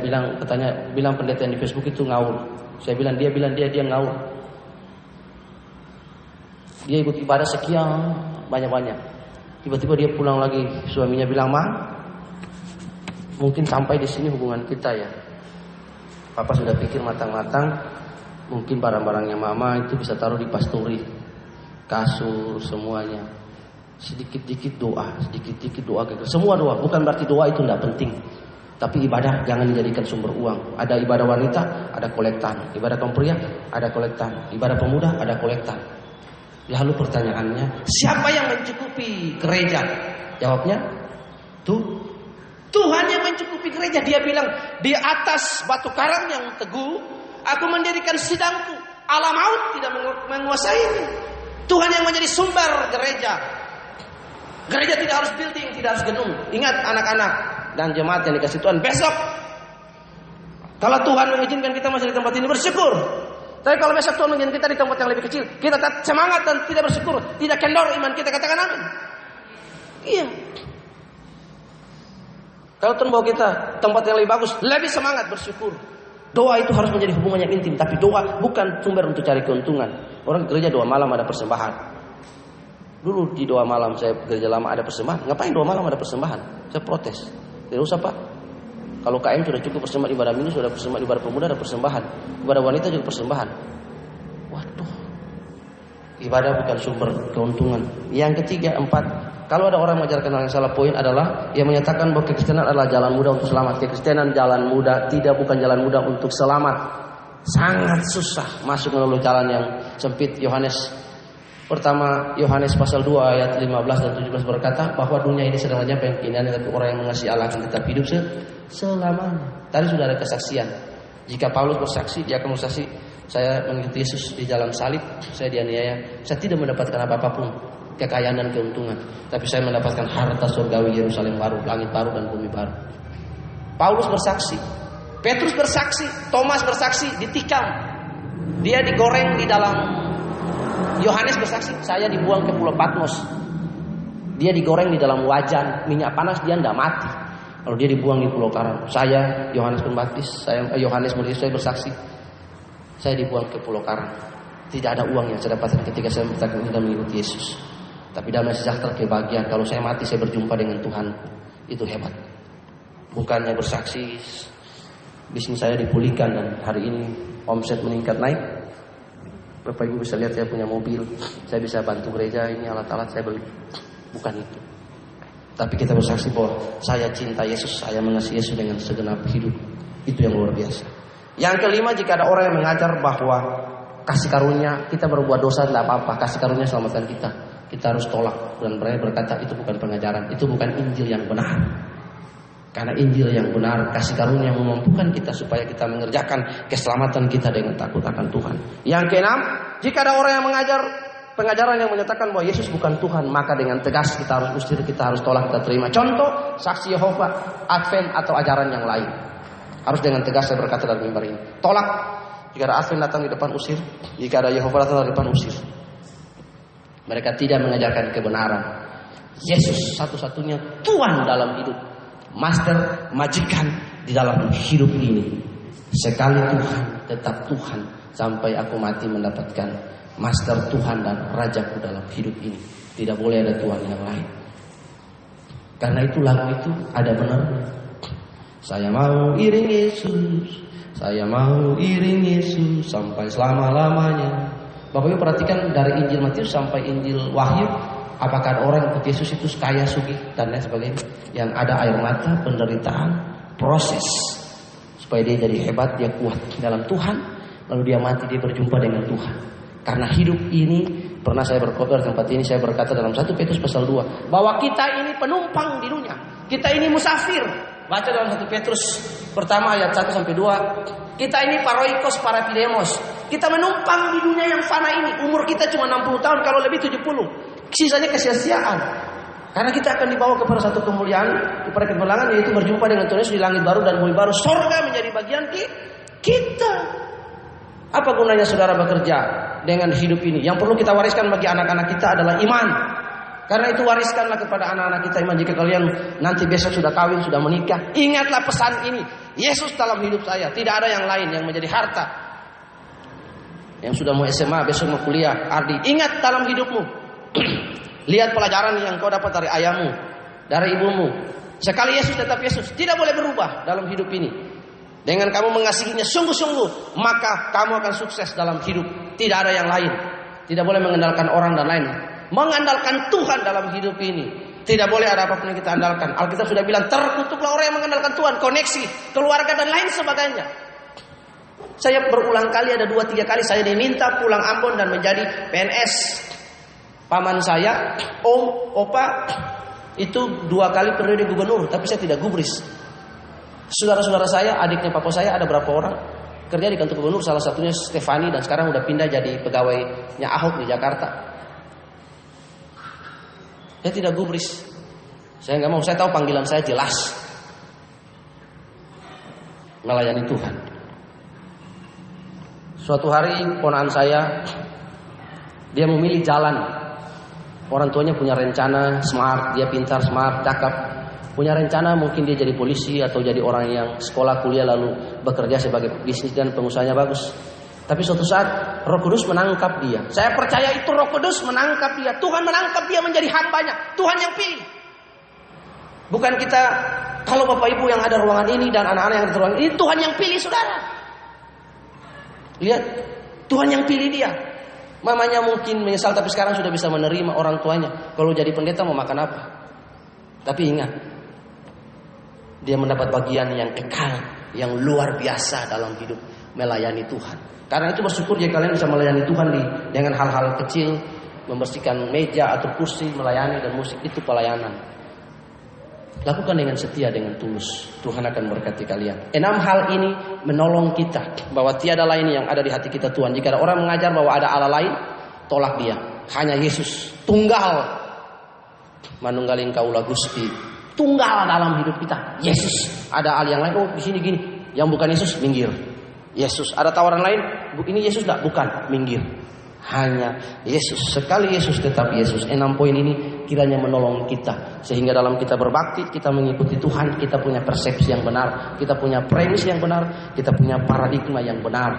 bilang pendeta yang di Facebook itu ngawur. Saya bilang dia ngawur. Dia ikut ibadah sekian banyak. Tiba-tiba dia pulang lagi, suaminya bilang, "Ma, mungkin sampai di sini hubungan kita ya. Papa sudah pikir matang-matang, mungkin barang-barangnya mama itu bisa taruh di pasturi, kasur, semuanya. Sedikit-dikit doa. Semua doa, bukan berarti doa itu tidak penting. Tapi ibadah jangan dijadikan sumber uang. Ada ibadah wanita, ada kolektan. Ibadah kaum pria, ada kolektan. Ibadah pemuda, ada kolektan. Lalu pertanyaannya, siapa yang mencukupi gereja? Jawabnya, Tuhan yang mencukupi gereja. Dia bilang, di atas batu karang yang teguh, aku mendirikan sidangku. Alam maut tidak menguasai ini. Tuhan yang menjadi sumber gereja. Gereja tidak harus building, tidak harus gedung. Ingat anak-anak dan jemaat yang dikasih Tuhan, besok kalau Tuhan mengizinkan kita masih di tempat ini, bersyukur. Tapi kalau besok Tuhan mengizinkan kita di tempat yang lebih kecil, kita tetap semangat dan tidak bersyukur, tidak kendor iman kita, katakan amin. Iya. Kalau Tuhan bawa kita tempat yang lebih bagus, lebih semangat bersyukur. Doa itu harus menjadi hubungan yang intim, tapi doa bukan sumber untuk cari keuntungan. Orang gereja 2 malam ada persembahan. Dulu di 2 malam saya gereja lama ada persembahan. Ngapain 2 malam ada persembahan? Saya protes. Tidak usah Pak. Kalau KM sudah cukup persembahan ibadah minggu, sudah persembahan ibadah pemuda, ada persembahan. Ibadah wanita juga persembahan. Waduh. Ibadah bukan sumber keuntungan. Yang ketiga, 4. Kalau ada orang mengajarkan hal yang salah, poin adalah yang menyatakan bahwa kekristenan adalah jalan mudah untuk selamat. Kekristenan jalan mudah, bukan jalan mudah untuk selamat. Sangat susah masuk melalui jalan yang sempit. Yohanes pasal 2 ayat 15 dan 17 berkata bahwa dunia ini sedang mencapai keindahan, tapi orang yang mengasihi Allah akan tetap hidup selamanya. Tadi sudah ada kesaksian. Jika Paulus bersaksi, dia akan bersaksi, saya mengikuti Yesus di jalan salib, saya dianiaya, saya tidak mendapatkan apa-apapun, kekayaan dan keuntungan, tapi saya mendapatkan harta surgawi, Yerusalem baru, langit baru dan bumi baru. Paulus bersaksi, Petrus bersaksi, Thomas bersaksi, ditikam, dia digoreng di dalam. Yohanes bersaksi, saya dibuang ke Pulau Patmos. Dia digoreng di dalam wajan minyak panas, dia tidak mati. Kalau dia dibuang di Pulau Karang, saya Yohanes Pembaptis, Yohanes Murid, saya bersaksi, saya dibuang ke Pulau Karang. Tidak ada uang yang saya dapatkan ketika saya mengikuti Yesus. Tapi damai sejahtera kebahagiaan. Kalau saya mati, saya berjumpa dengan Tuhan. Itu hebat. Bukannya bersaksi, bisnis saya dipulihkan dan hari ini omset meningkat naik. Bapak Ibu bisa lihat saya punya mobil, saya bisa bantu gereja, ini alat-alat saya beli. Bukan itu. Tapi kita bersaksi bahwa saya cinta Yesus, saya mengasihi Yesus dengan segenap hidup. Itu yang luar biasa. Yang kelima, jika ada orang yang mengajar bahwa kasih karunia, kita berbuat dosa tidak apa-apa, kasih karunia selamatkan kita harus tolak. Dan mereka berkata itu bukan pengajaran, itu bukan Injil yang benar. Karena Injil yang benar, kasih karunia yang memampukan kita supaya kita mengerjakan keselamatan kita dengan takut akan Tuhan. Yang keenam, jika ada orang yang mengajar pengajaran yang menyatakan bahwa Yesus bukan Tuhan, maka dengan tegas kita harus usir, kita harus tolak, kita terima. Contoh, saksi Yehova, Advent atau ajaran yang lain. Harus dengan tegas saya berkata dalam mimbar ini. Tolak. Jika ada Advent datang di depan, usir. Jika ada Yehova datang di depan, usir. Mereka tidak mengajarkan kebenaran. Yesus satu-satunya Tuhan dalam hidup. Master, majikan di dalam hidup ini. Sekali Tuhan, tetap Tuhan, sampai aku mati mendapatkan Master Tuhan dan Rajaku dalam hidup ini. Tidak boleh ada Tuhan yang lain. Karena itu lagu itu ada benarnya. Saya mau iring Yesus, saya mau iring Yesus sampai selama-lamanya. Bapak Ibu perhatikan dari Injil Matius sampai Injil Wahyu, apakah ada orang ikut Yesus itu kaya, sugih dan lain sebagainya? Yang ada air mata, penderitaan, proses supaya dia jadi hebat, dia kuat dalam Tuhan, lalu dia mati, dia berjumpa dengan Tuhan. Karena hidup ini, pernah saya berkhotbah di tempat ini, saya berkata dalam 1 Petrus pasal 2 bahwa kita ini penumpang di dunia, kita ini musafir. Baca dalam 1 Petrus pertama ayat 1 sampai 2. Kita ini paroikos, parapidemos. Kita menumpang di dunia yang fana ini. Umur kita cuma 60 tahun, kalau lebih 70. Sisanya kesia-siaan. Karena kita akan dibawa kepada satu kemuliaan, kepada kebelangan, yaitu berjumpa dengan Tuhan Yesus di langit baru dan bumi baru. Surga menjadi bagian kita. Apa gunanya saudara bekerja dengan hidup ini? Yang perlu kita wariskan bagi anak-anak kita adalah iman. Karena itu wariskanlah kepada anak-anak kita iman. Jika kalian nanti besok sudah kawin, sudah menikah, ingatlah pesan ini. Yesus dalam hidup saya, tidak ada yang lain yang menjadi harta. Yang sudah mau SMA, besok mau kuliah, Ardi, ingat dalam hidupmu. Lihat pelajaran yang kau dapat dari ayahmu, dari ibumu. Sekali Yesus tetap Yesus, tidak boleh berubah dalam hidup ini. Dengan kamu mengasihinya sungguh-sungguh, maka kamu akan sukses dalam hidup. Tidak ada yang lain. Tidak boleh mengandalkan orang dan lain. Mengandalkan Tuhan dalam hidup ini. Tidak boleh ada apapun yang kita andalkan. Alkitab sudah bilang, terkutuklah orang yang mengandalkan Tuhan. Koneksi, keluarga dan lain sebagainya. Saya berulang kali, ada 2-3 kali saya diminta pulang Ambon dan menjadi PNS. Paman saya, om, opa, itu 2 kali periode gubernur, tapi saya tidak gubris. Saudara-saudara saya, adiknya papa saya ada berapa orang kerja di kantor gubernur, salah satunya Stefani, dan sekarang udah pindah jadi pegawainya Ahok di Jakarta. Saya tidak gubris. Saya nggak mau. Saya tahu panggilan saya jelas, melayani Tuhan. Suatu hari ponakan saya, dia memilih jalan. Orang tuanya punya rencana, smart, dia pintar, smart, cakap. Punya rencana mungkin dia jadi polisi atau jadi orang yang sekolah kuliah lalu bekerja sebagai bisnis dan pengusahanya bagus. Tapi suatu saat Roh Kudus menangkap dia. Saya percaya itu Roh Kudus menangkap dia. Tuhan menangkap dia menjadi hambanya. Tuhan yang pilih. Bukan kita, kalau Bapak Ibu yang ada ruangan ini dan anak-anak yang ada ruangan ini, Tuhan yang pilih saudara. Lihat, Tuhan yang pilih dia. Mamanya mungkin menyesal tapi sekarang sudah bisa menerima orang tuanya. Kalau jadi pendeta mau makan apa? Tapi ingat, dia mendapat bagian yang kekal, yang luar biasa dalam hidup, melayani Tuhan. Karena itu bersyukur jika kalian bisa melayani Tuhan dengan hal-hal kecil, membersihkan meja atau kursi, melayani dan musik, itu pelayanan. Lakukan dengan setia, dengan tulus. Tuhan akan berkati kalian. 6 hal ini menolong kita bahwa tiada lain yang ada di hati kita Tuhan. Jika ada orang mengajar bahwa ada Allah lain, tolak dia. Hanya Yesus, tunggal. Manunggaling Kaula Gusti, tunggal dalam hidup kita. Yesus. Ada hal yang lain, oh di sini gini. Yang bukan Yesus, minggir. Yesus. Ada tawaran lain, ini Yesus enggak? Bukan, minggir. Hanya Yesus. Sekali Yesus tetap Yesus. 6 poin ini kiranya menolong kita. Sehingga dalam kita berbakti, kita mengikuti Tuhan, kita punya persepsi yang benar, kita punya premis yang benar, kita punya paradigma yang benar.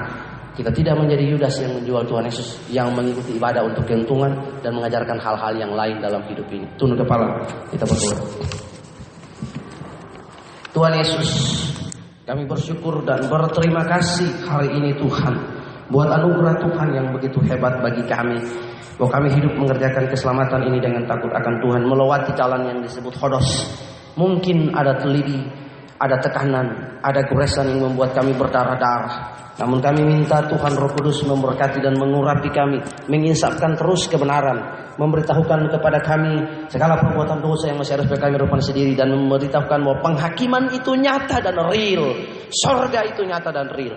Kita tidak menjadi Yudas yang menjual Tuhan Yesus, yang mengikuti ibadah untuk keuntungan dan mengajarkan hal-hal yang lain dalam hidup ini. Tunduk kepala, kita berdoa. Tuhan Yesus, kami bersyukur dan berterima kasih hari ini Tuhan, buat anugerah Tuhan yang begitu hebat bagi kami. Bahwa kami hidup mengerjakan keselamatan ini dengan takut akan Tuhan, melewati jalan yang disebut hodos. Mungkin ada teliti, ada tekanan, ada goresan yang membuat kami berdarah-darah. Namun kami minta Tuhan Roh Kudus memberkati dan mengurapi kami, menginsapkan terus kebenaran, memberitahukan kepada kami segala perbuatan dosa yang masih harus kami lakukan sendiri, dan memberitahukan bahwa penghakiman itu nyata dan real, sorga itu nyata dan real.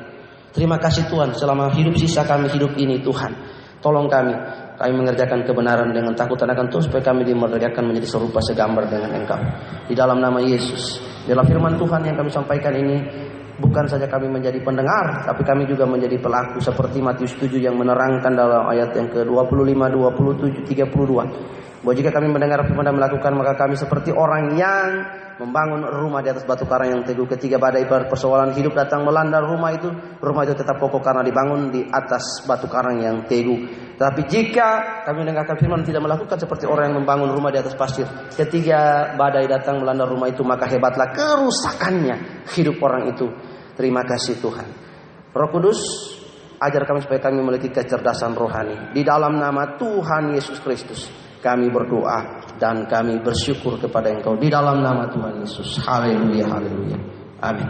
Terima kasih Tuhan, selama hidup sisa kami hidup ini Tuhan, tolong kami mengerjakan kebenaran dengan takut akan Tuhan, supaya kami dimerdekakan menjadi serupa segambar dengan Engkau. Di dalam nama Yesus, dalam firman Tuhan yang kami sampaikan ini, bukan saja kami menjadi pendengar, tapi kami juga menjadi pelaku, seperti Matius 7 yang menerangkan dalam ayat yang ke-25, 27, 32. Bahwa jika kami mendengar firman dan melakukan, maka kami seperti orang yang membangun rumah di atas batu karang yang teguh. Ketika badai persoalan hidup datang melanda rumah itu tetap kokoh karena dibangun di atas batu karang yang teguh. Tapi jika kami mendengarkan firman tidak melakukan, seperti orang yang membangun rumah di atas pasir. Ketika badai datang melanda rumah itu, maka hebatlah kerusakannya hidup orang itu. Terima kasih Tuhan. Roh Kudus, ajar kami supaya kami memiliki kecerdasan rohani. Di dalam nama Tuhan Yesus Kristus kami berdoa dan kami bersyukur kepada Engkau. Di dalam nama Tuhan Yesus. Haleluya, haleluya. Amin.